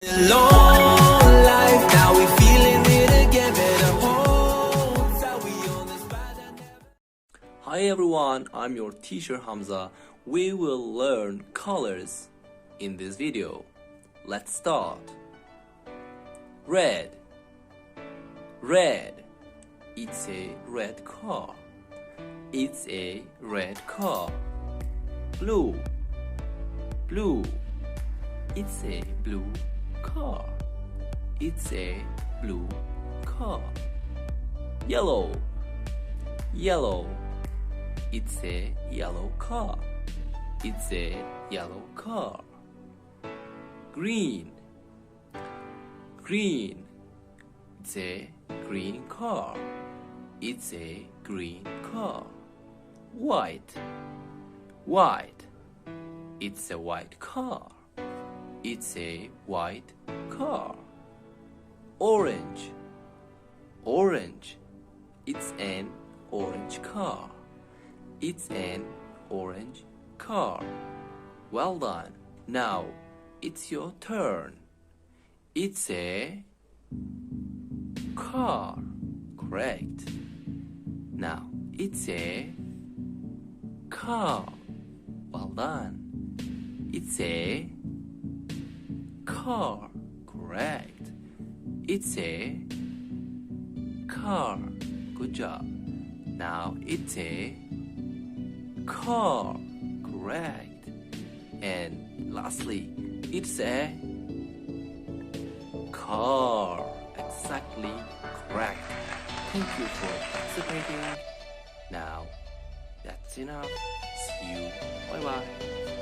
Long life, now we feeling it again. Better hold tight, we on this ride that never. Hi everyone, I'm your teacher Hamza. We will learn colors in this video. Let's start. Red. Red. It's a red car. It's a red car. Blue. Blue. It's a blue car. It's a blue car. Yellow. Yellow. It's a yellow car. It's a yellow car. Green. Green. It's a green car. It's a green car. White. White. It's a white car. It's a white car. Orange. Orange. It's an orange car. It's an orange car. Well done. Now it's your turn. It's a car. Correct. Now it's a car. Well done. It's a car. Correct. It's a car. Good job. Now it's a car. Correct. And lastly, it's a car. Exactly correct. Thank you for participating. Now that's enough. See you. Bye bye.